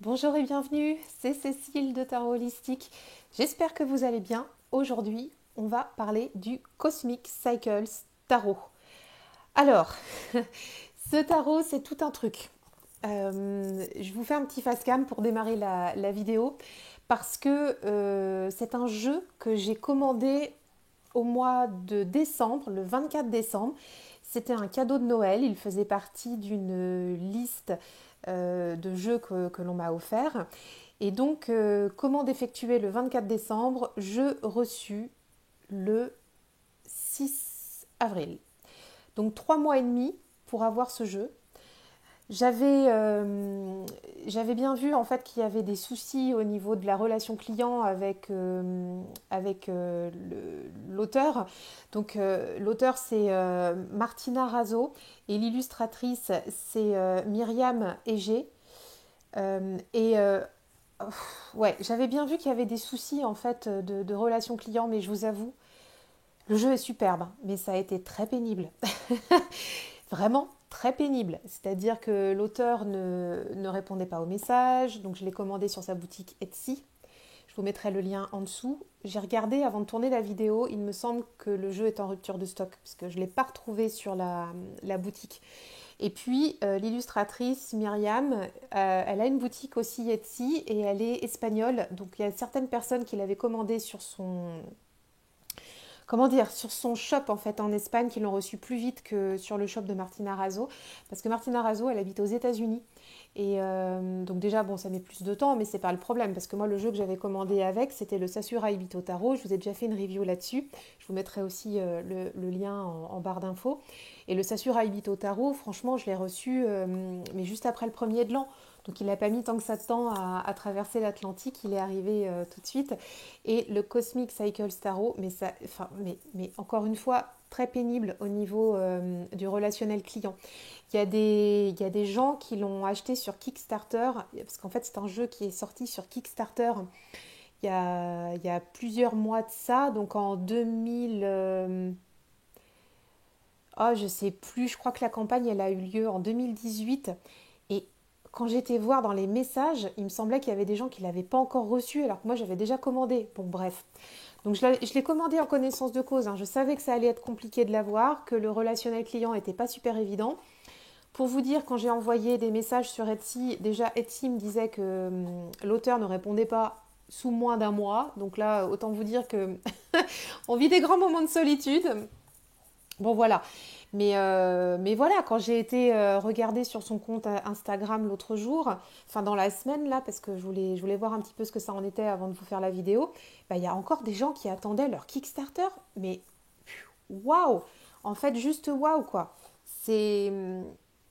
Bonjour et bienvenue, c'est Cécile de Tarot Holistique. J'espère que vous allez bien. Aujourd'hui, on va parler du Cosmic Cycles Tarot. Alors, ce tarot, c'est tout un truc. Je vous fais un petit face cam pour démarrer la vidéo parce que c'est un jeu que j'ai commandé au mois de décembre, le 24 décembre. C'était un cadeau de Noël, il faisait partie d'une liste de jeux que l'on m'a offert. Et donc, commande effectuée le 24 décembre, je reçus le 6 avril. Donc 3 mois et demi pour avoir ce jeu. J'avais bien vu en fait qu'il y avait des soucis au niveau de la relation client avec l'auteur. Donc l'auteur c'est Martina Razzo et l'illustratrice c'est Myriam Egé. Et ouais, j'avais bien vu qu'il y avait des soucis en fait de relation client, mais je vous avoue, le jeu est superbe, mais ça a été très pénible. Vraiment très pénible. C'est-à-dire que l'auteur ne répondait pas aux messages, donc je l'ai commandé sur sa boutique Etsy. Je vous mettrai le lien en dessous. J'ai regardé avant de tourner la vidéo, il me semble que le jeu est en rupture de stock, parce que je ne l'ai pas retrouvé sur la boutique. Et puis l'illustratrice Myriam, elle a une boutique aussi Etsy et elle est espagnole. Donc il y a certaines personnes qui l'avaient commandé sur son comment dire, sur son shop en fait en Espagne qui l'ont reçu plus vite que sur le shop de Martina Razzo parce que Martina Razzo elle habite aux États-Unis et donc déjà bon ça met plus de temps mais c'est pas le problème parce que moi le jeu que j'avais commandé avec c'était le Sakurai Ibito Tarot, je vous ai déjà fait une review là-dessus, je vous mettrai aussi le lien en barre d'infos et le Sakurai Ibito Tarot franchement je l'ai reçu mais juste après le premier de l'an donc il n'a pas mis tant que ça de temps à traverser l'Atlantique, il est arrivé tout de suite. Et le Cosmic Cycle Tarot, mais, ça, enfin, mais encore une fois, très pénible au niveau du relationnel client. Il y a des gens qui l'ont acheté sur Kickstarter, parce qu'en fait c'est un jeu qui est sorti sur Kickstarter il y a plusieurs mois de ça, donc en 2000... oh, je sais plus, je crois que la campagne elle a eu lieu en 2018. Et quand j'étais voir dans les messages, il me semblait qu'il y avait des gens qui ne l'avaient pas encore reçu alors que moi j'avais déjà commandé. Bon bref. Donc je l'ai commandé en connaissance de cause, hein. Je savais que ça allait être compliqué de l'avoir, que le relationnel client n'était pas super évident. Pour vous dire, quand j'ai envoyé des messages sur Etsy, déjà Etsy me disait que l'auteur ne répondait pas sous moins d'un mois. Donc là, autant vous dire que on vit des grands moments de solitude. Bon voilà. Mais voilà, quand j'ai été regarder sur son compte Instagram l'autre jour, enfin dans la semaine là, parce que je voulais voir un petit peu ce que ça en était avant de vous faire la vidéo, bah, il y a encore des gens qui attendaient leur Kickstarter. Mais waouh! En fait, juste waouh quoi. C'est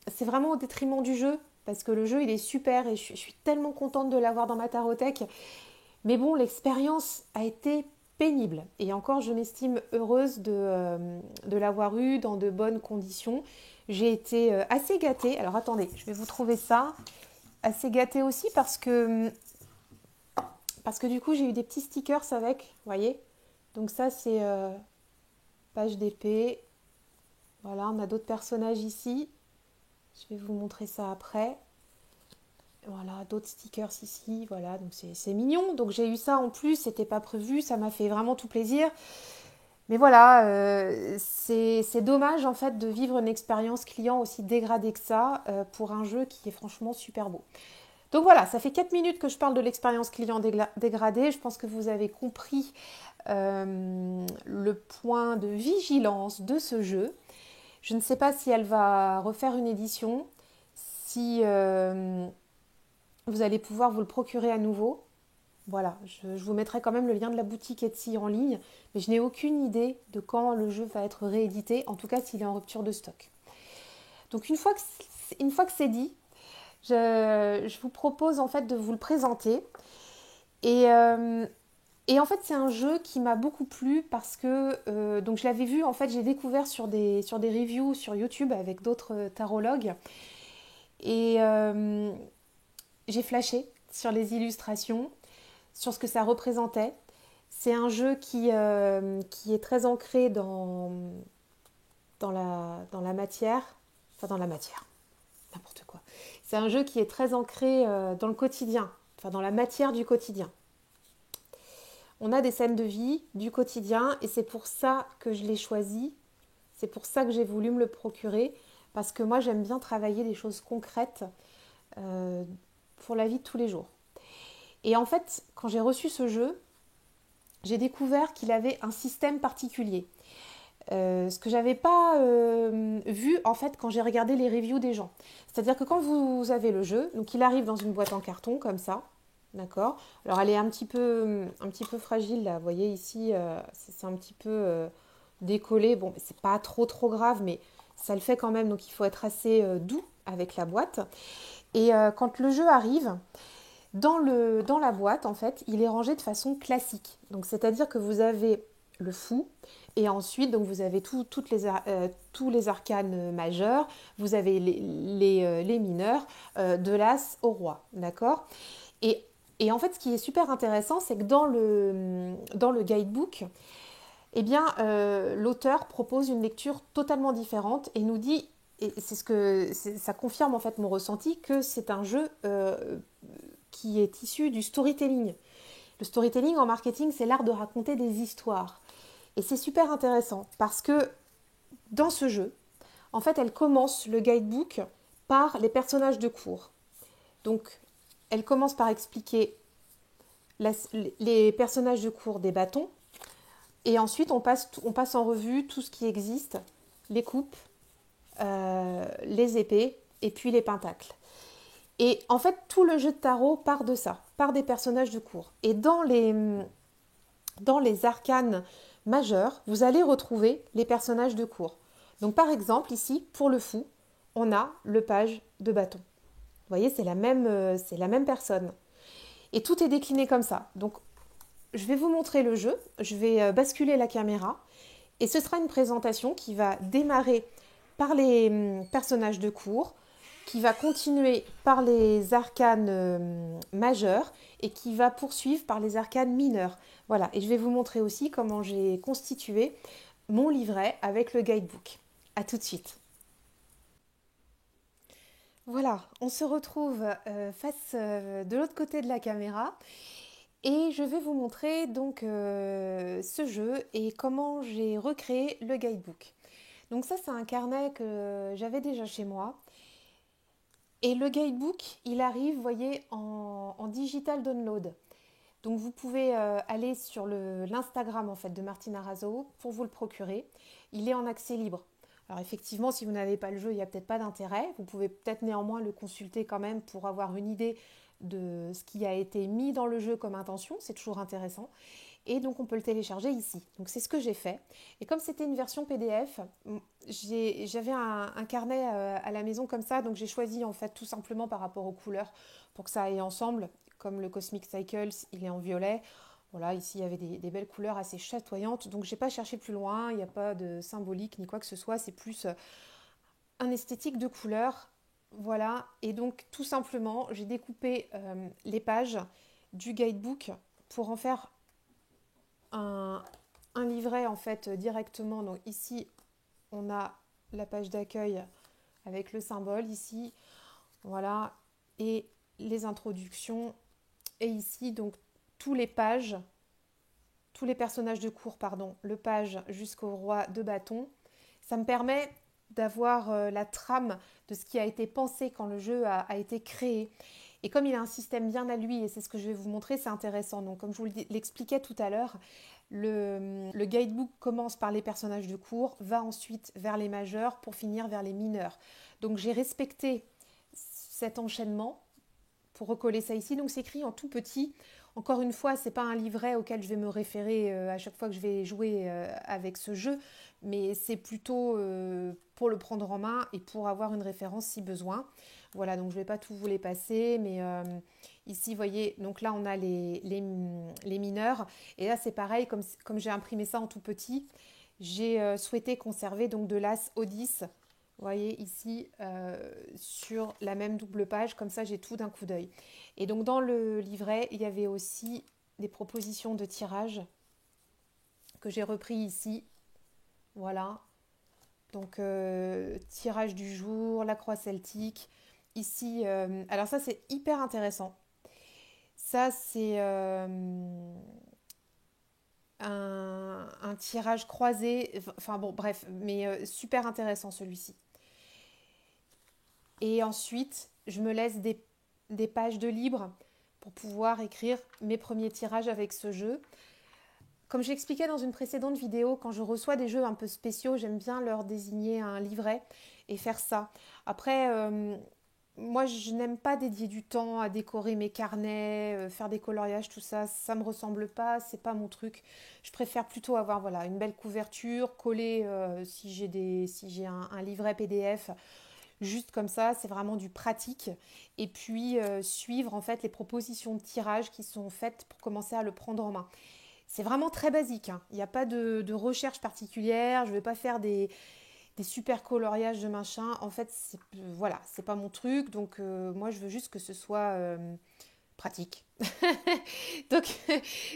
c'est vraiment au détriment du jeu, parce que le jeu il est super et je suis tellement contente de l'avoir dans ma tarothèque. Mais bon, l'expérience a été pénible. Et encore, je m'estime heureuse de l'avoir eu dans de bonnes conditions. J'ai été assez gâtée. Alors attendez, je vais vous trouver ça. Assez gâtée aussi parce que du coup, j'ai eu des petits stickers avec, vous voyez. Donc ça, c'est page d'épée. Voilà, on a d'autres personnages ici. Je vais vous montrer ça après. Voilà, d'autres stickers ici, voilà, donc c'est mignon. Donc j'ai eu ça en plus, c'était pas prévu, ça m'a fait vraiment tout plaisir. Mais voilà, c'est dommage en fait de vivre une expérience client aussi dégradée que ça pour un jeu qui est franchement super beau. Donc voilà, ça fait 4 minutes que je parle de l'expérience client dégradée. Je pense que vous avez compris le point de vigilance de ce jeu. Je ne sais pas si elle va refaire une édition, si vous allez pouvoir vous le procurer à nouveau. Voilà, je vous mettrai quand même le lien de la boutique Etsy en ligne, mais je n'ai aucune idée de quand le jeu va être réédité, en tout cas s'il est en rupture de stock. Donc une fois que c'est dit, je vous propose en fait de vous le présenter. Et, euh, et en fait c'est un jeu qui m'a beaucoup plu parce que donc je l'avais vu, en fait j'ai découvert sur des reviews sur YouTube avec d'autres tarologues. Et j'ai flashé sur les illustrations, sur ce que ça représentait. C'est un jeu qui est très ancré dans la matière, enfin dans la matière, n'importe quoi. C'est un jeu qui est très ancré dans le quotidien, enfin dans la matière du quotidien. On a des scènes de vie, du quotidien, et c'est pour ça que je l'ai choisi. C'est pour ça que j'ai voulu me le procurer, parce que moi j'aime bien travailler des choses concrètes euh, pour la vie de tous les jours. Et en fait, quand j'ai reçu ce jeu, j'ai découvert qu'il avait un système particulier. Ce que j'avais pas vu en fait quand j'ai regardé les reviews des gens. C'est-à-dire que quand vous avez le jeu, donc il arrive dans une boîte en carton comme ça, d'accord. Alors elle est un petit peu fragile là, vous voyez ici, c'est un petit peu décollé. Bon, c'est pas trop grave, mais ça le fait quand même. Donc il faut être assez doux avec la boîte. Et quand le jeu arrive, dans la boîte, en fait, il est rangé de façon classique. Donc, c'est-à-dire que vous avez le fou, et ensuite, donc, vous avez tous les arcanes majeurs, vous avez les mineurs, de l'as au roi, d'accord. et, et en fait, ce qui est super intéressant, c'est que dans le guidebook, eh bien, l'auteur propose une lecture totalement différente et nous dit, et ça confirme en fait mon ressenti, que c'est un jeu qui est issu du storytelling. Le storytelling en marketing, c'est l'art de raconter des histoires. Et c'est super intéressant parce que dans ce jeu, en fait, elle commence le guidebook par les personnages de cours. Donc, elle commence par expliquer les personnages de cours des bâtons. Et ensuite, on passe en revue tout ce qui existe, les coupes, les épées et puis les pentacles. Et en fait, tout le jeu de tarot part de ça, part des personnages de cours. Et dans les arcanes majeurs, vous allez retrouver les personnages de cours. Donc par exemple, ici, pour le fou, on a le page de bâton. Vous voyez, c'est la même personne. Et tout est décliné comme ça. Donc je vais vous montrer le jeu, je vais basculer la caméra, et ce sera une présentation qui va démarrer par les personnages de cours, qui va continuer par les arcanes majeurs et qui va poursuivre par les arcanes mineurs. Voilà, et je vais vous montrer aussi comment j'ai constitué mon livret avec le guidebook. A tout de suite. Voilà, on se retrouve face de l'autre côté de la caméra et je vais vous montrer donc ce jeu et comment j'ai recréé le guidebook. Donc ça, c'est un carnet que j'avais déjà chez moi. Et le guidebook, il arrive, vous voyez, en digital download. Donc vous pouvez aller sur l'Instagram en fait de Martina Razzo pour vous le procurer. Il est en accès libre. Alors effectivement, si vous n'avez pas le jeu, il n'y a peut-être pas d'intérêt. Vous pouvez peut-être néanmoins le consulter quand même pour avoir une idée de ce qui a été mis dans le jeu comme intention. C'est toujours intéressant. Et donc on peut le télécharger ici. Donc c'est ce que j'ai fait. Et comme c'était une version PDF, j'avais un carnet à la maison comme ça, donc j'ai choisi en fait tout simplement par rapport aux couleurs pour que ça aille ensemble. Comme le Cosmic Cycles, il est en violet. Voilà, ici il y avait des belles couleurs assez chatoyantes, donc j'ai pas cherché plus loin, il n'y a pas de symbolique ni quoi que ce soit, c'est plus un esthétique de couleurs. Voilà, et donc tout simplement j'ai découpé les pages du guidebook pour en faire un, un livret en fait directement. Donc ici, on a la page d'accueil avec le symbole ici, voilà, et les introductions. Et ici, donc, tous les pages, tous les personnages de cours, pardon, le page jusqu'au roi de bâton. Ça me permet d'avoir la trame de ce qui a été pensé quand le jeu a été créé. Et comme il a un système bien à lui, et c'est ce que je vais vous montrer, c'est intéressant. Donc, comme je vous l'expliquais tout à l'heure, le guidebook commence par les personnages de cours, va ensuite vers les majeurs pour finir vers les mineurs. Donc, j'ai respecté cet enchaînement pour recoller ça ici. Donc, c'est écrit en tout petit. Encore une fois, ce n'est pas un livret auquel je vais me référer à chaque fois que je vais jouer avec ce jeu, mais c'est plutôt pour le prendre en main et pour avoir une référence si besoin. Voilà, donc je ne vais pas tout vous les passer, mais ici, vous voyez, donc là, on a les mineurs. Et là, c'est pareil, comme j'ai imprimé ça en tout petit, j'ai souhaité conserver donc de l'As au 10. Vous voyez ici sur la même double page, comme ça j'ai tout d'un coup d'œil. Et donc dans le livret, il y avait aussi des propositions de tirage que j'ai repris ici. Voilà. Donc tirage du jour, la croix celtique. ici, alors ça c'est hyper intéressant. Ça c'est un tirage croisé, enfin bon bref, mais super intéressant celui-ci. Et ensuite, je me laisse des pages de libre pour pouvoir écrire mes premiers tirages avec ce jeu. Comme j'expliquais dans une précédente vidéo, quand je reçois des jeux un peu spéciaux, j'aime bien leur désigner un livret et faire ça. Après, moi, je n'aime pas dédier du temps à décorer mes carnets, faire des coloriages, tout ça. Ça me ressemble pas, c'est pas mon truc. Je préfère plutôt avoir voilà une belle couverture, coller si j'ai un livret PDF, juste comme ça. C'est vraiment du pratique. Et puis suivre en fait les propositions de tirage qui sont faites pour commencer à le prendre en main. C'est vraiment très basique, hein. Il n'y a pas de recherche particulière. Je ne vais pas faire des super coloriages de machin. En fait, voilà, c'est pas mon truc. Donc, moi, je veux juste que ce soit pratique. donc,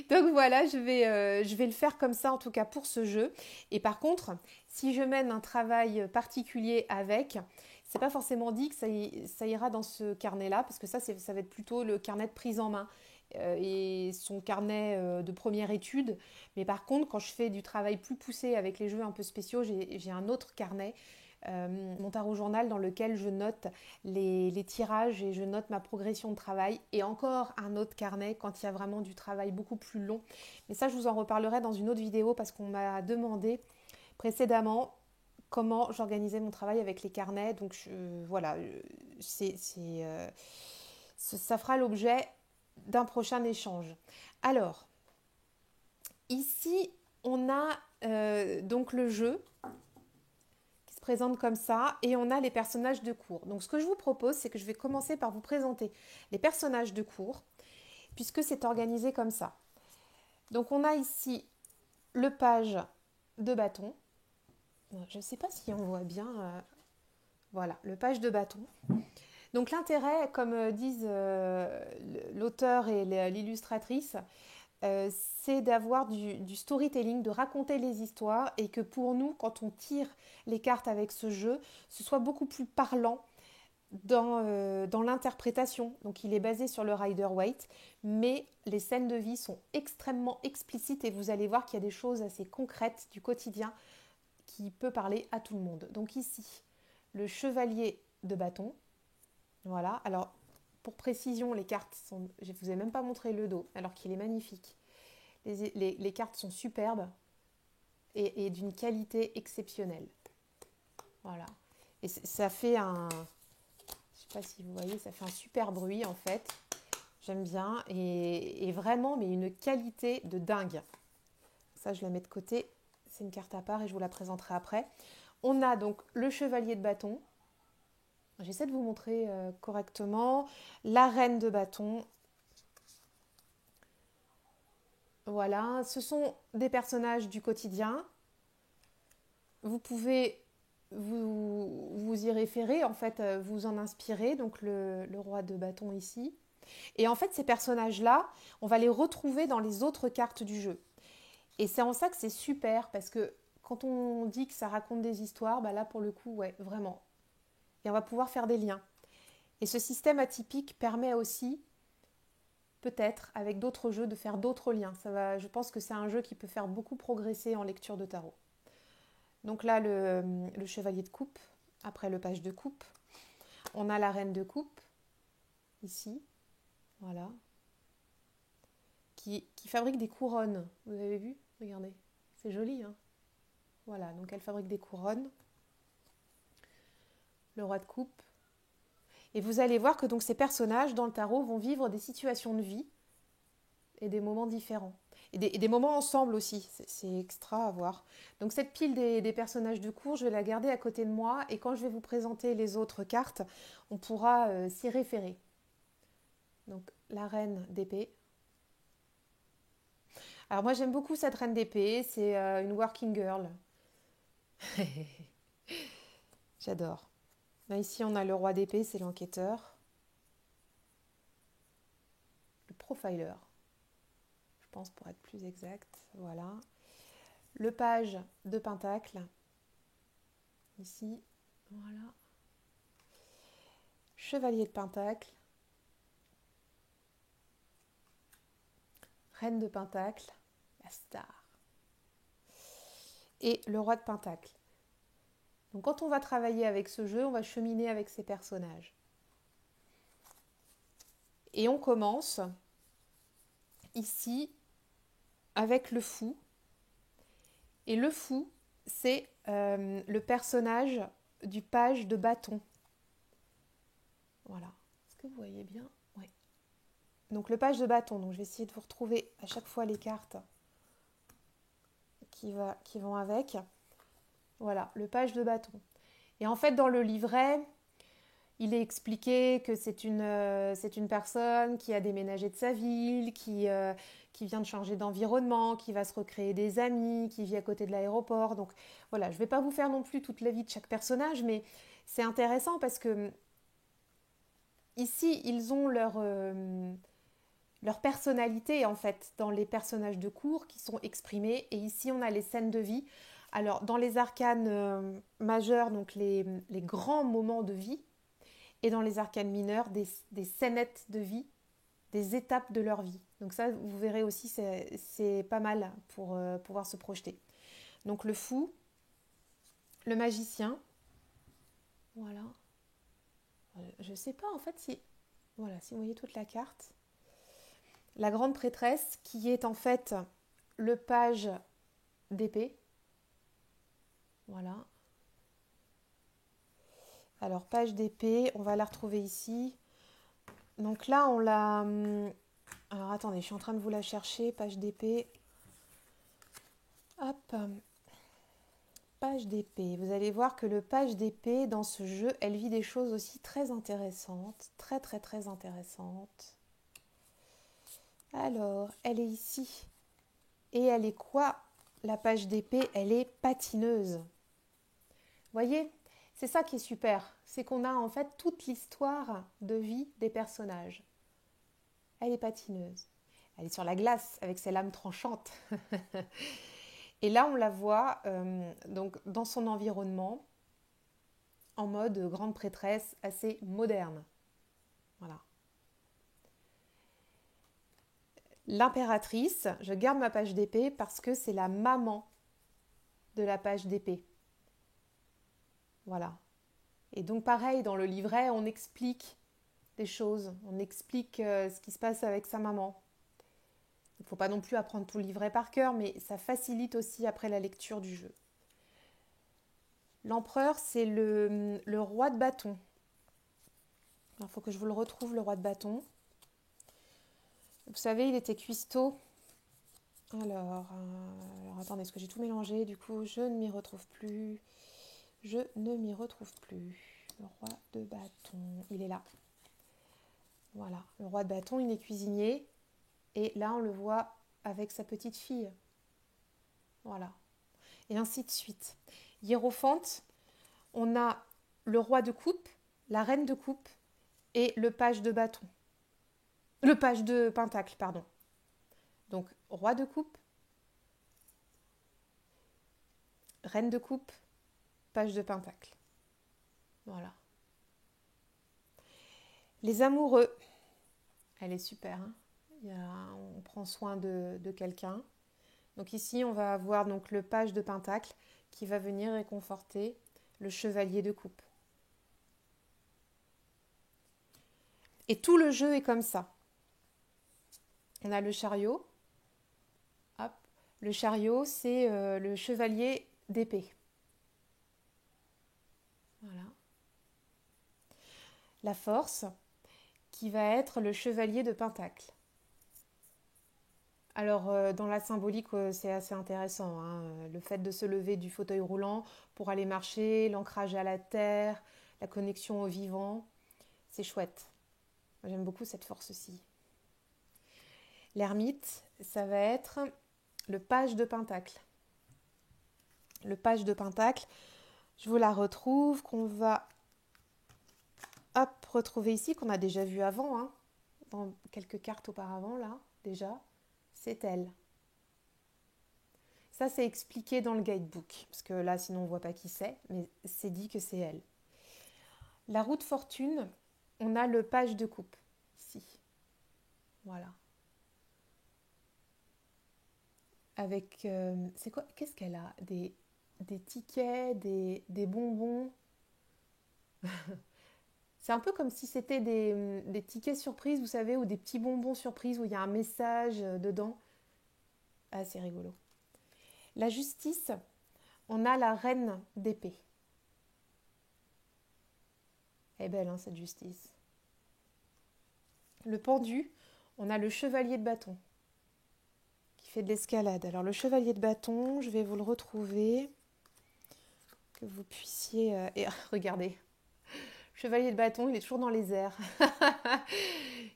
donc voilà, je vais le faire comme ça, en tout cas pour ce jeu. Et par contre, si je mène un travail particulier avec, c'est pas forcément dit que ça ira dans ce carnet-là, parce que ça va être plutôt le carnet de prise en main et son carnet de première étude. Mais par contre, quand je fais du travail plus poussé avec les jeux un peu spéciaux, j'ai un autre carnet, mon tarot journal, dans lequel je note les tirages et je note ma progression de travail. Et encore un autre carnet quand il y a vraiment du travail beaucoup plus long. Mais ça, je vous en reparlerai dans une autre vidéo parce qu'on m'a demandé précédemment comment j'organisais mon travail avec les carnets. Donc voilà, ça fera l'objet d'un prochain échange. Alors, ici, on a donc le jeu qui se présente comme ça et on a les personnages de cours. Donc, ce que je vous propose, c'est que je vais commencer par vous présenter les personnages de cours puisque c'est organisé comme ça. Donc, on a ici le page de bâton. Je ne sais pas si on voit bien. Voilà, le page de bâton. Donc l'intérêt, comme disent l'auteur et l'illustratrice, c'est d'avoir du storytelling, de raconter les histoires et que pour nous, quand on tire les cartes avec ce jeu, ce soit beaucoup plus parlant dans l'interprétation. Donc il est basé sur le Rider-Waite, mais les scènes de vie sont extrêmement explicites et vous allez voir qu'il y a des choses assez concrètes du quotidien qui peut parler à tout le monde. Donc ici, le chevalier de bâton. Voilà, alors pour précision, les cartes sont... Je ne vous ai même pas montré le dos, alors qu'il est magnifique. Les cartes sont superbes et d'une qualité exceptionnelle. Voilà. Et ça fait un... Je ne sais pas si vous voyez, ça fait un super bruit en fait. J'aime bien. Et vraiment, mais une qualité de dingue. Ça, je la mets de côté. C'est une carte à part et je vous la présenterai après. On a donc le chevalier de bâton. J'essaie de vous montrer correctement. La reine de bâton. Voilà, ce sont des personnages du quotidien. Vous pouvez vous y référer, en fait, vous en inspirer. Donc le roi de bâton ici. Et en fait, ces personnages-là, on va les retrouver dans les autres cartes du jeu. Et c'est en ça que c'est super, parce que quand on dit que ça raconte des histoires, bah là, pour le coup, ouais, vraiment. Et on va pouvoir faire des liens. Et ce système atypique permet aussi, peut-être, avec d'autres jeux, de faire d'autres liens. Je pense que c'est un jeu qui peut faire beaucoup progresser en lecture de tarot. Donc là, le chevalier de coupe, après le page de coupe. On a la reine de coupe, ici, voilà, qui fabrique des couronnes. Vous avez vu? Regardez, c'est joli, hein? Voilà, donc elle fabrique des couronnes. Le roi de coupe. Et vous allez voir que donc ces personnages dans le tarot vont vivre des situations de vie et des moments différents. Et des moments ensemble aussi, c'est extra à voir. Donc cette pile des personnages de cours, je vais la garder à côté de moi et quand je vais vous présenter les autres cartes, on pourra s'y référer. Donc la reine d'épée. Alors moi j'aime beaucoup cette reine d'épée, c'est une working girl. J'adore. Là ici on a le roi d'épée, c'est l'enquêteur. Le profiler, je pense pour être plus exact. Voilà. Le page de pentacle. Ici, voilà. chevalier de pentacle, reine de pentacle, la star, et le roi de pentacle. Donc quand on va travailler avec ce jeu, on va cheminer avec ces personnages. Et on commence ici avec le fou. Et le fou, c'est le personnage du page de bâton. Voilà. Est-ce que vous voyez bien? Oui. Donc le page de bâton. Donc je vais essayer de vous retrouver à chaque fois les cartes qui vont avec. Voilà, le page de bâton. Et en fait, dans le livret, il est expliqué que c'est une personne qui a déménagé de sa ville, qui vient de changer d'environnement, qui va se recréer des amis, qui vit à côté de l'aéroport. Donc voilà, je ne vais pas vous faire non plus toute la vie de chaque personnage, mais c'est intéressant parce que ici, ils ont leur personnalité en fait dans les personnages de cours qui sont exprimés. Et ici, on a les scènes de vie. Alors, dans les arcanes majeurs, donc les grands moments de vie, et dans les arcanes mineurs, des scénettes de vie, des étapes de leur vie. Donc ça, vous verrez aussi, c'est pas mal pour pouvoir se projeter. Donc le fou, le magicien, voilà. Je sais pas en fait si, voilà, si vous voyez toute la carte. La grande prêtresse qui est en fait le page d'épée. Voilà. Alors page d'épée, on va la retrouver ici. Donc là, on l'a... Alors attendez, je suis en train de vous la chercher, page d'épée. Hop, page d'épée. Vous allez voir que le page d'épée, dans ce jeu, elle vit des choses aussi très intéressantes. Très, très, très intéressantes. Alors, elle est ici. Et elle est quoi, la page d'épée? Elle est patineuse. Voyez, c'est ça qui est super. C'est qu'on a en fait toute l'histoire de vie des personnages. Elle est patineuse. Elle est sur la glace avec ses lames tranchantes. Et là, on la voit donc dans son environnement, en mode grande prêtresse assez moderne. Voilà. L'impératrice, je garde ma page d'épée parce que c'est la maman de la page d'épée. Voilà. Et donc pareil, dans le livret, on explique des choses, on explique ce qui se passe avec sa maman. Il ne faut pas non plus apprendre tout le livret par cœur, mais ça facilite aussi après la lecture du jeu. L'empereur, c'est le roi de bâton. Il faut que je vous le retrouve, le roi de bâton. Vous savez, il était cuistot. Alors attendez, est-ce que j'ai tout mélangé? Du coup, je ne m'y retrouve plus. Je ne m'y retrouve plus. Le roi de bâton, il est là. Voilà, le roi de bâton, il est cuisinier. Et là, on le voit avec sa petite fille. Voilà. Et ainsi de suite. Hiérophante, on a le roi de coupe, la reine de coupe et le page de bâton. Le page de pentacle, pardon. Donc, roi de coupe, reine de coupe, page de pentacle. Voilà. Les amoureux. Elle est super. Hein, on prend soin de quelqu'un. Donc ici, on va avoir donc le page de pentacle qui va venir réconforter le chevalier de coupe. Et tout le jeu est comme ça. On a le chariot. Hop. Le chariot, c'est le chevalier d'épée. Voilà. La force, qui va être le chevalier de pentacle. Alors, dans la symbolique, c'est assez intéressant. Hein. Le fait de se lever du fauteuil roulant pour aller marcher, l'ancrage à la terre, la connexion au vivant, c'est chouette. Moi, j'aime beaucoup cette force-ci. L'ermite, ça va être le page de pentacle. Le page de pentacle, je vous la retrouve, qu'on va retrouver ici, qu'on a déjà vu avant, hein, dans quelques cartes auparavant, là, déjà. C'est elle. Ça, c'est expliqué dans le guidebook, parce que là, sinon, on ne voit pas qui c'est, mais c'est dit que c'est elle. La roue de fortune, on a le page de coupe, ici. Voilà. Avec, c'est quoi? Qu'est-ce qu'elle a? Des tickets, des bonbons. C'est un peu comme si c'était des tickets surprises, vous savez, ou des petits bonbons surprises où il y a un message dedans. Ah, c'est rigolo. La justice, on a la reine d'épée. Elle est belle, hein, cette justice. Le pendu, on a le chevalier de bâton qui fait de l'escalade. Alors le chevalier de bâton, je vais vous le retrouver, que vous puissiez... Et regardez, chevalier de bâton, il est toujours dans les airs.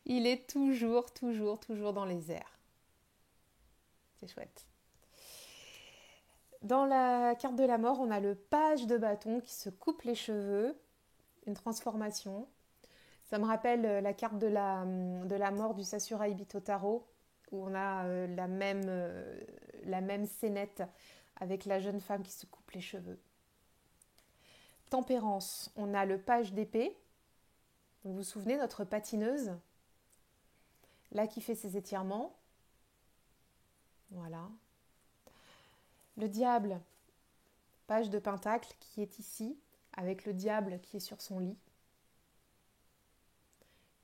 Il est toujours dans les airs. C'est chouette. Dans la carte de la mort, on a le page de bâton qui se coupe les cheveux, une transformation. Ça me rappelle la carte de la mort du Sakurai Bitotaro, où on a la même scénette avec la jeune femme qui se coupe les cheveux. Tempérance, on a le page d'épée. Vous vous souvenez, notre patineuse, là qui fait ses étirements. Voilà. Le diable, page de pentacle qui est ici, avec le diable qui est sur son lit,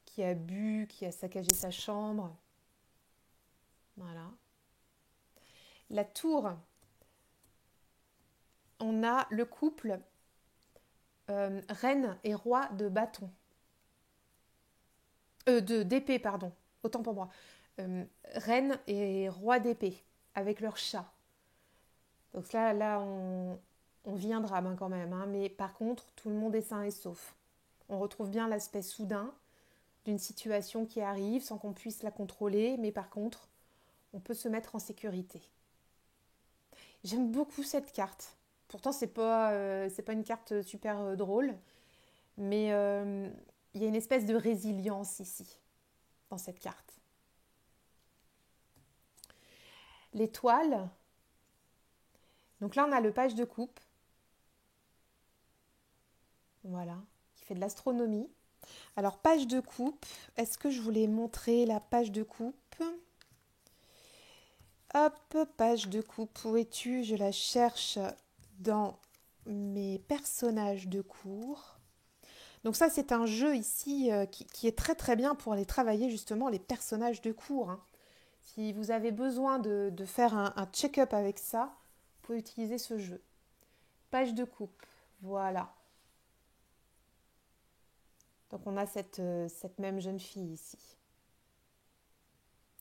qui a bu, qui a saccagé sa chambre. Voilà. La tour, on a le couple reine et roi de bâton. D'épée, pardon. Autant pour moi. Reine et roi d'épée, avec leur chat. Donc là on vit un drame quand même. Hein, mais par contre, tout le monde est sain et sauf. On retrouve bien l'aspect soudain d'une situation qui arrive sans qu'on puisse la contrôler. Mais par contre, on peut se mettre en sécurité. J'aime beaucoup cette carte. Pourtant, c'est pas une carte super drôle. Mais il y a une espèce de résilience ici, dans cette carte. L'étoile. Donc là, on a le page de coupe. Voilà, qui fait de l'astronomie. Alors, page de coupe. Est-ce que je voulais montrer la page de coupe? Hop, page de coupe. Où es-tu? Je la cherche dans mes personnages de cours. Donc ça, c'est un jeu ici qui est très très bien pour aller travailler justement les personnages de cours. Hein. Si vous avez besoin de faire un check-up avec ça, vous pouvez utiliser ce jeu. Page de coupe, voilà. Donc on a cette même jeune fille ici,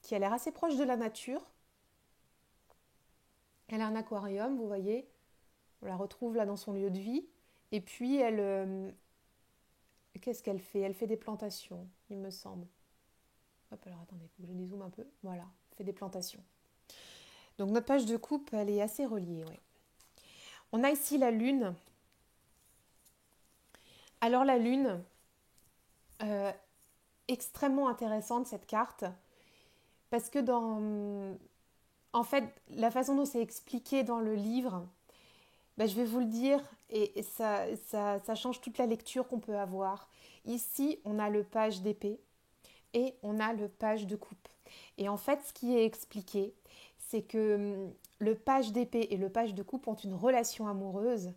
qui a l'air assez proche de la nature. Elle a un aquarium, vous voyez. On la retrouve là dans son lieu de vie. Et puis elle... qu'est-ce qu'elle fait? Elle fait des plantations, il me semble. Hop, alors attendez, il faut que je dézoome un peu. Voilà, elle fait des plantations. Donc notre page de coupe, elle est assez reliée, oui. On a ici la lune. Alors la lune, extrêmement intéressante cette carte, parce que en fait, la façon dont c'est expliqué dans le livre, ben, je vais vous le dire, et ça change toute la lecture qu'on peut avoir. Ici, on a le page d'épée et on a le page de coupe. Et en fait, ce qui est expliqué, c'est que le page d'épée et le page de coupe ont une relation amoureuse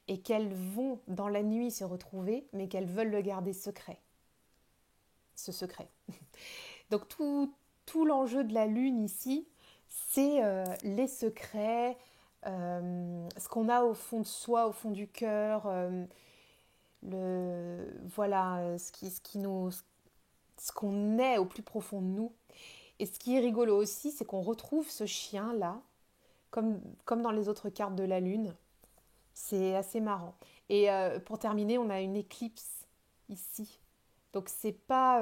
et qu'elles vont dans la nuit se retrouver, mais qu'elles veulent le garder secret. Ce secret. Donc tout l'enjeu de la lune ici, c'est les secrets, ce qu'on a au fond de soi, au fond du cœur, voilà, ce qu'on est au plus profond de nous. Et ce qui est rigolo aussi, c'est qu'on retrouve ce chien-là, comme dans les autres cartes de la lune. C'est assez marrant. Et pour terminer, on a une éclipse ici. Donc c'est pas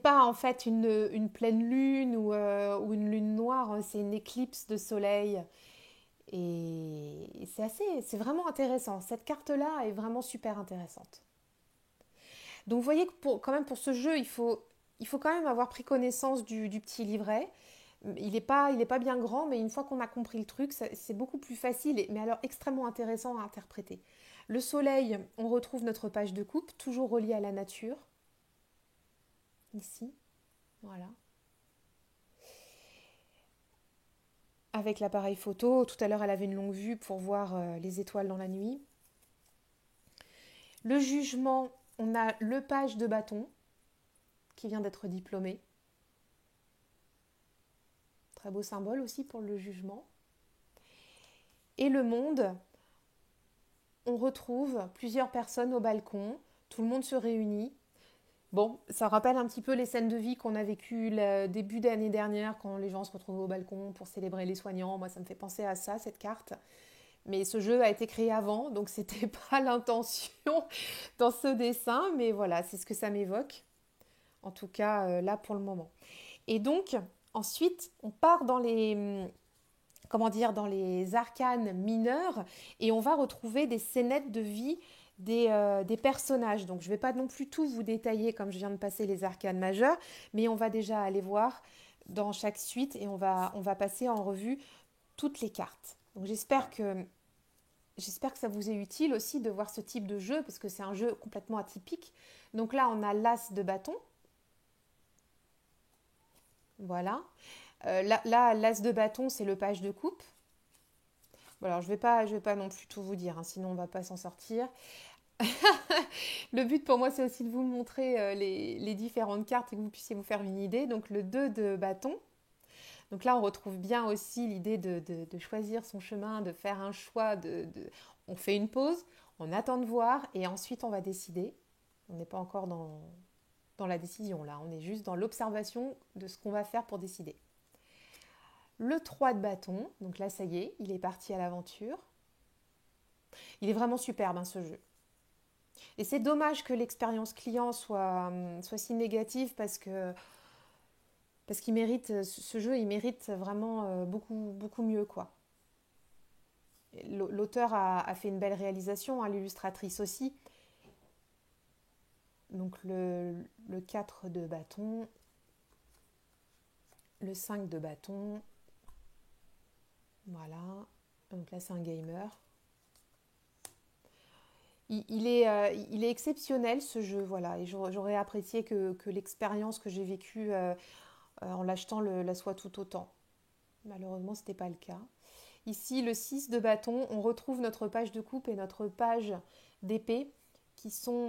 en fait une pleine lune ou une lune noire, hein, c'est une éclipse de soleil. Et c'est vraiment intéressant. Cette carte-là est vraiment super intéressante. Donc vous voyez que quand même pour ce jeu, il faut quand même avoir pris connaissance du petit livret. Il est pas bien grand, mais une fois qu'on a compris le truc, c'est beaucoup plus facile, mais alors extrêmement intéressant à interpréter. Le soleil, on retrouve notre page de coupe, toujours reliée à la nature. Ici, voilà. Avec l'appareil photo, tout à l'heure elle avait une longue vue pour voir les étoiles dans la nuit. Le jugement, on a le page de bâton qui vient d'être diplômé. Très beau symbole aussi pour le jugement. Et le monde, on retrouve plusieurs personnes au balcon, tout le monde se réunit. Bon, ça rappelle un petit peu les scènes de vie qu'on a vécues le début d'année dernière quand les gens se retrouvaient au balcon pour célébrer les soignants. Moi, ça me fait penser à ça, cette carte. Mais ce jeu a été créé avant, donc c'était pas l'intention dans ce dessin, mais voilà, c'est ce que ça m'évoque. En tout cas, là pour le moment. Et donc, ensuite, on part dans les, comment dire, dans les arcanes mineurs et on va retrouver des scénettes de vie des personnages. Donc, je ne vais pas non plus tout vous détailler comme je viens de passer les arcanes majeures, mais on va déjà aller voir dans chaque suite et on va passer en revue toutes les cartes. Donc, j'espère que ça vous est utile aussi de voir ce type de jeu parce que c'est un jeu complètement atypique. Donc là, on a l'as de bâton. Voilà. Là, l'as de bâton, c'est le page de coupe. Bon, alors, je vais pas non plus tout vous dire, hein, sinon on ne va pas s'en sortir. Le but pour moi, c'est aussi de vous montrer les différentes cartes et que vous puissiez vous faire une idée. Donc, le 2 de bâton. Donc là, on retrouve bien aussi l'idée de choisir son chemin, de faire un choix. On fait une pause, on attend de voir et ensuite on va décider. On n'est pas encore dans la décision là, on est juste dans l'observation de ce qu'on va faire pour décider. Le 3 de bâton, donc là ça y est, il est parti à l'aventure. Il est vraiment superbe hein, ce jeu. Et c'est dommage que l'expérience client soit si négative parce qu'il mérite, ce jeu il mérite vraiment beaucoup, beaucoup mieux quoi. L'auteur a fait une belle réalisation, hein, l'illustratrice aussi. Donc le 4 de bâton, le 5 de bâton, voilà. Donc là c'est un gamer. Il est exceptionnel ce jeu, voilà. Et j'aurais apprécié que l'expérience que j'ai vécue en l'achetant la soit tout autant. Malheureusement, ce n'était pas le cas. Ici, le 6 de bâton, on retrouve notre page de coupe et notre page d'épée qui sont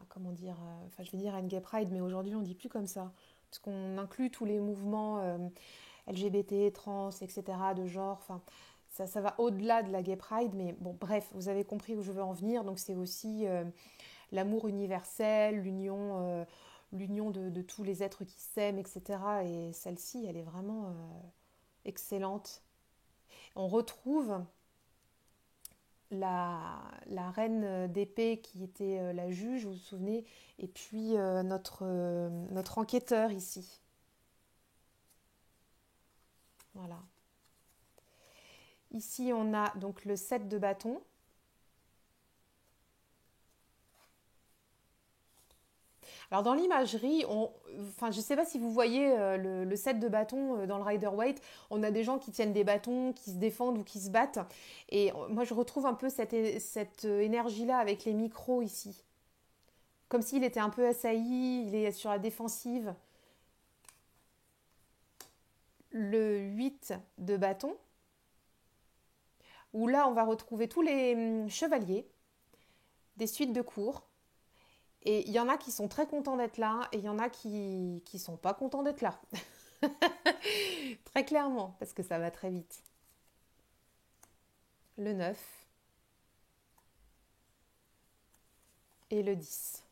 comment dire, enfin je vais dire Endgame Pride, mais aujourd'hui on ne dit plus comme ça, parce qu'on inclut tous les mouvements LGBT, trans, etc., de genre, enfin ça va au-delà de la Gay Pride, mais bon bref, vous avez compris où je veux en venir, donc c'est aussi l'amour universel, l'union de tous les êtres qui s'aiment, etc. Et celle-ci, elle est vraiment excellente. On retrouve la reine d'épée qui était la juge, vous vous souvenez, et puis notre enquêteur ici. Voilà. Ici, on a donc le 7 de bâton. Alors dans l'imagerie, enfin, je ne sais pas si vous voyez le set de bâtons dans le Rider-Waite, on a des gens qui tiennent des bâtons, qui se défendent ou qui se battent. Et moi je retrouve un peu cette énergie-là avec les micros ici. Comme s'il était un peu assailli, il est sur la défensive. Le 8 de bâton, où là on va retrouver tous les chevaliers, des suites de cours. Et il y en a qui sont très contents d'être là et il y en a qui sont pas contents d'être là. Très clairement, parce que ça va très vite. Le 9 et le 10.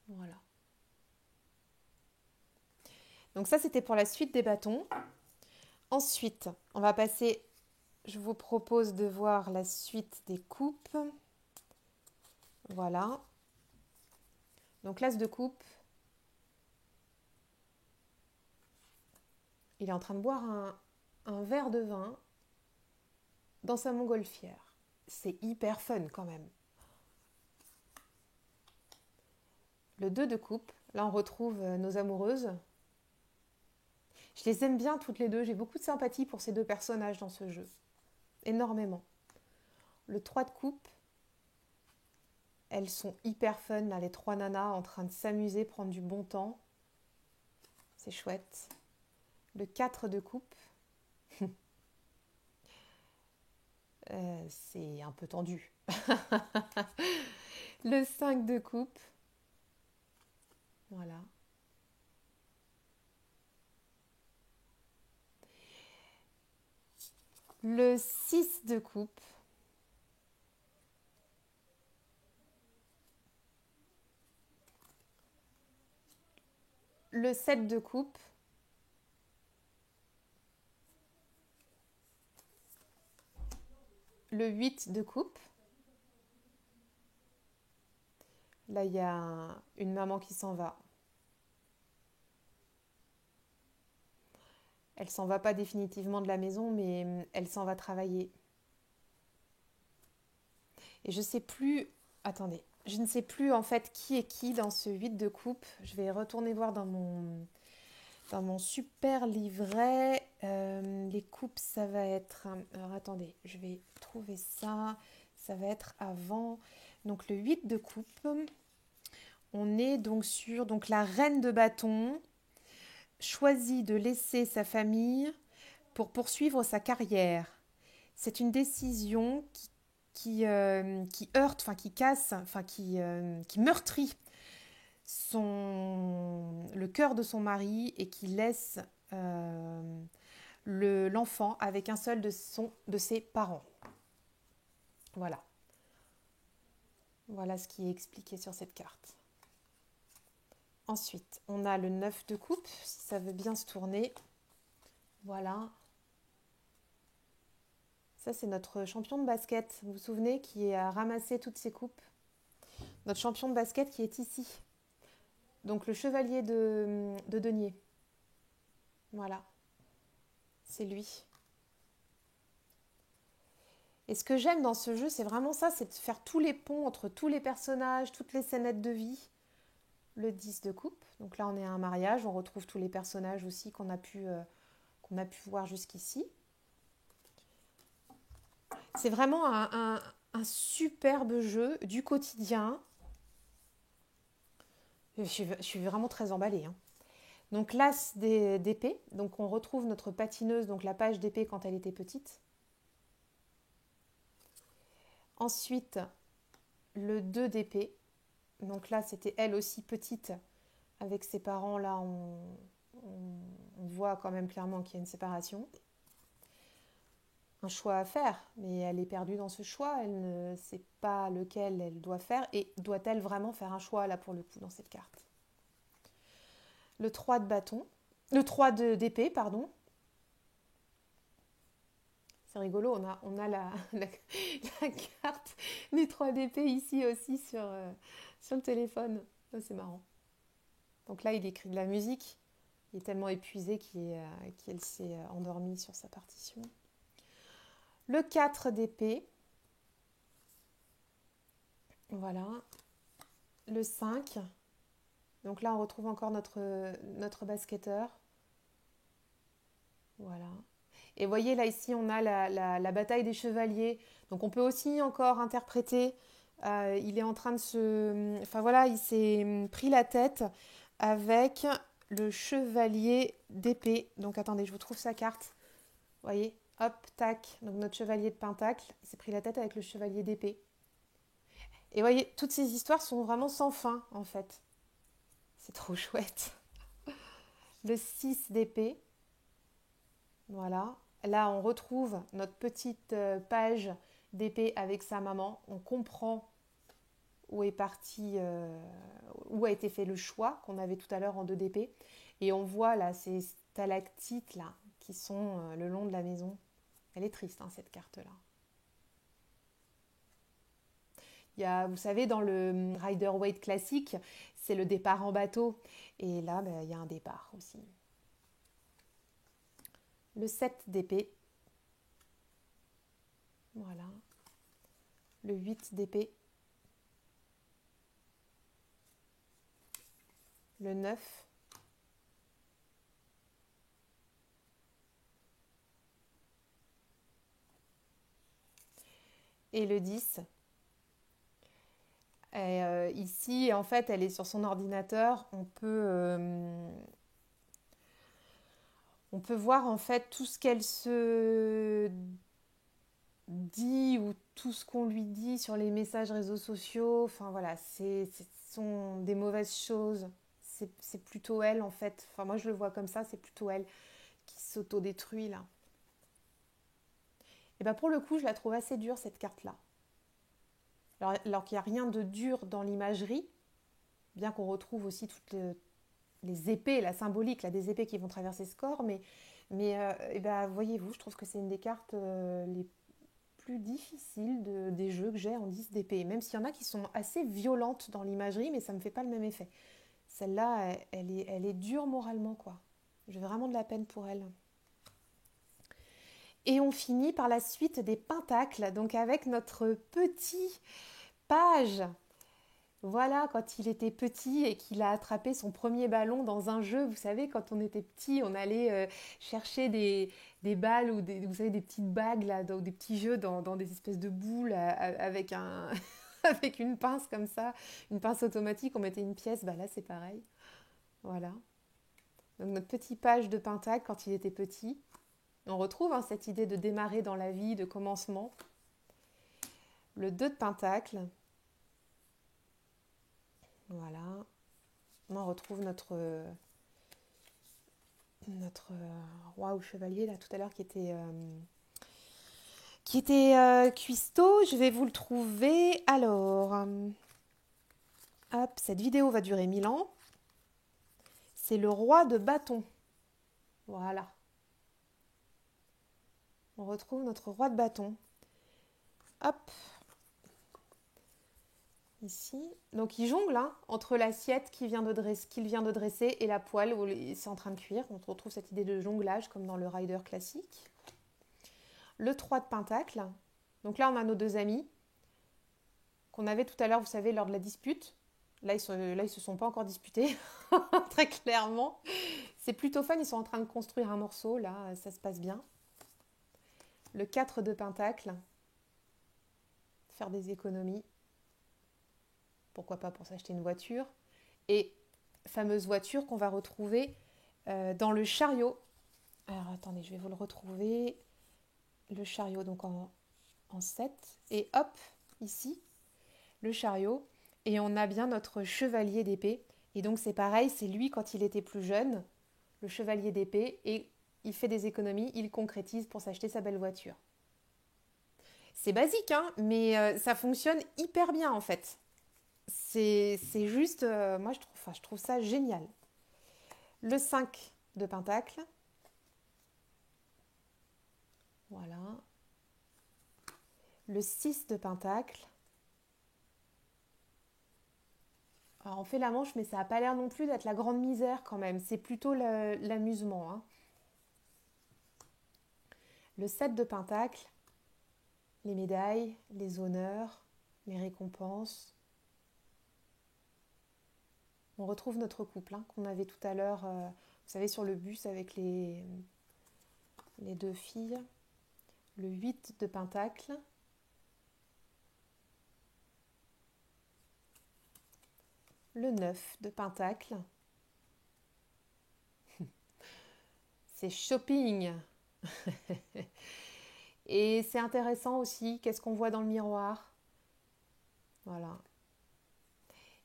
Voilà. Donc ça, c'était pour la suite des bâtons. Ensuite, on va passer, je vous propose de voir la suite des coupes. Voilà. Donc l'as de coupe, il est en train de boire un verre de vin dans sa montgolfière. C'est hyper fun quand même. Le 2 de coupe, là on retrouve nos amoureuses. Je les aime bien toutes les deux, j'ai beaucoup de sympathie pour ces deux personnages dans ce jeu. Énormément. Le 3 de coupe. Elles sont hyper fun, là, les trois nanas, en train de s'amuser, prendre du bon temps. C'est chouette. Le 4 de coupe. C'est un peu tendu. Le 5 de coupe. Voilà. Le 6 de coupe. Le 7 de coupe. Le 8 de coupe. Là, il y a une maman qui s'en va. Elle s'en va pas définitivement de la maison, mais elle s'en va travailler. Et je sais plus. Attendez, je ne sais plus en fait qui est qui dans ce 8 de coupe. Je vais retourner voir dans mon super livret. Les coupes, ça va être. Alors attendez, je vais trouver ça. Ça va être avant. Donc le 8 de coupe. On est donc sur donc la reine de bâton choisit de laisser sa famille pour poursuivre sa carrière. C'est une décision qui heurte, enfin qui casse, enfin qui meurtrit le cœur de son mari et qui laisse l'enfant avec un seul de ses parents. Voilà. Voilà ce qui est expliqué sur cette carte. Ensuite, on a le 9 de coupe, si ça veut bien se tourner. Voilà. Ça, c'est notre champion de basket, vous vous souvenez, qui a ramassé toutes ses coupes. Notre champion de basket qui est ici. Donc le chevalier de denier. Voilà. C'est lui. Et ce que j'aime dans ce jeu, c'est vraiment ça, c'est de faire tous les ponts entre tous les personnages, toutes les scénettes de vie. Le 10 de coupe. Donc là, on est à un mariage. On retrouve tous les personnages aussi qu'on a pu voir jusqu'ici. C'est vraiment un superbe jeu du quotidien. Je suis vraiment très emballée. Hein. Donc l'as d'épée. Donc on retrouve notre patineuse, donc la page d'épée quand elle était petite. Ensuite, le 2 d'épée. Donc là, c'était elle aussi petite avec ses parents. Là, on voit quand même clairement qu'il y a une séparation. Un choix à faire, mais elle est perdue dans ce choix. Elle ne sait pas lequel elle doit faire. Et doit-elle vraiment faire un choix, là, pour le coup, dans cette carte? Le 3 de bâton. Le 3 d'épée, pardon. C'est rigolo, on a la carte du 3 d'épée ici aussi sur le téléphone. Ça, c'est marrant. Donc là, il écrit de la musique. Il est tellement épuisé qu'il s'est endormi sur sa partition. Le 4 d'épée. Voilà. Le 5. Donc là, on retrouve encore notre basketteur. Voilà. Et vous voyez, là, ici, on a la bataille des chevaliers. Donc on peut aussi encore interpréter. Il est en train de se... Enfin voilà, il s'est pris la tête avec le chevalier d'épée. Donc attendez, je vous trouve sa carte. Vous voyez, hop, tac. Donc notre chevalier de pentacle, il s'est pris la tête avec le chevalier d'épée. Et vous voyez, toutes ces histoires sont vraiment sans fin, en fait. C'est trop chouette. Le 6 d'épée. Voilà. Là, on retrouve notre petite page d'épée avec sa maman. On comprend où est parti, où a été fait le choix qu'on avait tout à l'heure en 2 d'épée. Et on voit là ces stalactites là qui sont le long de la maison. Elle est triste, hein, cette carte-là. Il y a, vous savez, dans le Rider-Waite classique, c'est le départ en bateau. Et là, ben, il y a un départ aussi. Le 7 d'épée. Voilà. Le 8 d'épée. Le 9. et le 10. Et ici, en fait, elle est sur son ordinateur. On peut voir en fait tout ce qu'elle se dit ou tout ce qu'on lui dit sur les messages réseaux sociaux. Enfin voilà, ce sont des mauvaises choses. C'est plutôt elle en fait. Enfin moi je le vois comme ça, c'est plutôt elle qui s'autodétruit là. Et bien pour le coup, je la trouve assez dure cette carte-là. Alors qu'il n'y a rien de dur dans l'imagerie, bien qu'on retrouve aussi toutes les épées, la symbolique, là, des épées qui vont traverser ce corps, mais et ben, voyez-vous, je trouve que c'est une des cartes les plus difficiles des jeux que j'ai en 10 d'épée. Même s'il y en a qui sont assez violentes dans l'imagerie, mais ça ne me fait pas le même effet. Celle-là, elle est dure moralement, quoi. J'ai vraiment de la peine pour elle. Et on finit par la suite des pentacles, donc avec notre petit page. Voilà, quand il était petit et qu'il a attrapé son premier ballon dans un jeu, vous savez, quand on était petit, on allait chercher des balles ou vous savez, des petites bagues, là, des petits jeux dans des espèces de boules avec avec une pince comme ça, une pince automatique, on mettait une pièce, bah là c'est pareil. Voilà. Donc notre petit page de pentacle quand il était petit. On retrouve hein, cette idée de démarrer dans la vie, de commencement. Le 2 de pentacle. Voilà. On retrouve notre roi ou chevalier là tout à l'heure qui était cuistot. Je vais vous le trouver. Alors, hop, cette vidéo va durer 1000 ans. C'est le roi de bâton. Voilà. On retrouve notre roi de bâton. Hop. Ici. Donc il jongle hein, entre l'assiette qu'il vient de dresser et la poêle où c'est en train de cuire. On retrouve cette idée de jonglage comme dans le rider classique. Le 3 de pentacle. Donc là on a nos deux amis qu'on avait tout à l'heure, vous savez, lors de la dispute. Là ils se sont pas encore disputés, très clairement. C'est plutôt fun, ils sont en train de construire un morceau, là, ça se passe bien. Le 4 de pentacle. Faire des économies. Pourquoi pas pour s'acheter une voiture. Et fameuse voiture qu'on va retrouver dans le chariot. Alors attendez, je vais vous le retrouver. Le chariot, donc en 7. Et hop, ici, le chariot. Et on a bien notre chevalier d'épée. Et donc c'est pareil, c'est lui quand il était plus jeune, le chevalier d'épée. Et il fait des économies, il concrétise pour s'acheter sa belle voiture. C'est basique, hein, mais ça fonctionne hyper bien en fait. C'est juste, moi je trouve ça génial. Le 5 de pentacle. Voilà. Le 6 de pentacle. Alors on fait la manche, mais ça n'a pas l'air non plus d'être la grande misère quand même. C'est plutôt l'amusement. Hein. Le 7 de pentacle. Les médailles, les honneurs, les récompenses. On retrouve notre couple hein, qu'on avait tout à l'heure, vous savez, sur le bus avec les deux filles. Le 8 de pentacle. Le 9 de pentacle. C'est shopping. Et c'est intéressant aussi, qu'est-ce qu'on voit dans le miroir. Voilà.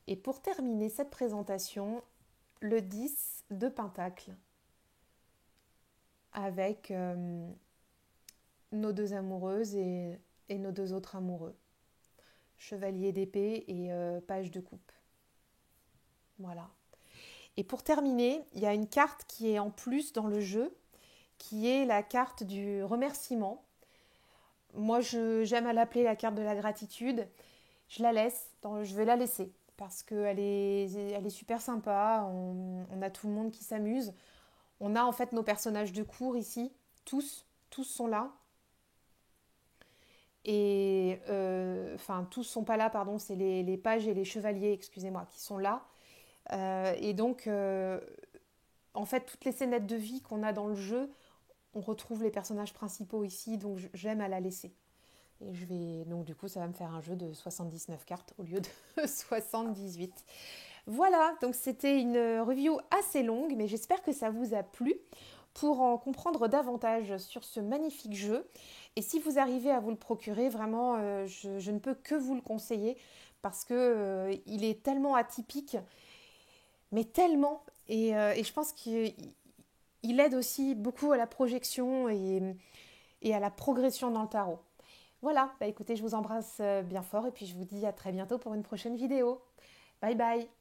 Et pour terminer cette présentation, le 10 de pentacle avec nos deux amoureuses et nos deux autres amoureux. Chevalier d'épée et page de coupe. Voilà. Et pour terminer, il y a une carte qui est en plus dans le jeu, qui est la carte du remerciement. Moi, j'aime à l'appeler la carte de la gratitude. Je la laisse, je vais la laisser parce qu'elle elle est super sympa. On a tout le monde qui s'amuse. On a en fait nos personnages de cours ici, tous sont là. Et enfin, tous sont pas là, pardon, c'est les pages et les chevaliers, excusez-moi, qui sont là. Et donc, en fait, toutes les scénettes de vie qu'on a dans le jeu, on retrouve les personnages principaux ici, donc j'aime à la laisser. Et donc du coup, ça va me faire un jeu de 79 cartes au lieu de 78. Voilà, donc c'était une review assez longue, mais j'espère que ça vous a plu. Pour en comprendre davantage sur ce magnifique jeu, et si vous arrivez à vous le procurer, vraiment, je ne peux que vous le conseiller parce que il est tellement atypique, mais tellement, et je pense qu'il aide aussi beaucoup à la projection et à la progression dans le tarot. Voilà, bah écoutez, je vous embrasse bien fort et puis je vous dis à très bientôt pour une prochaine vidéo. Bye bye!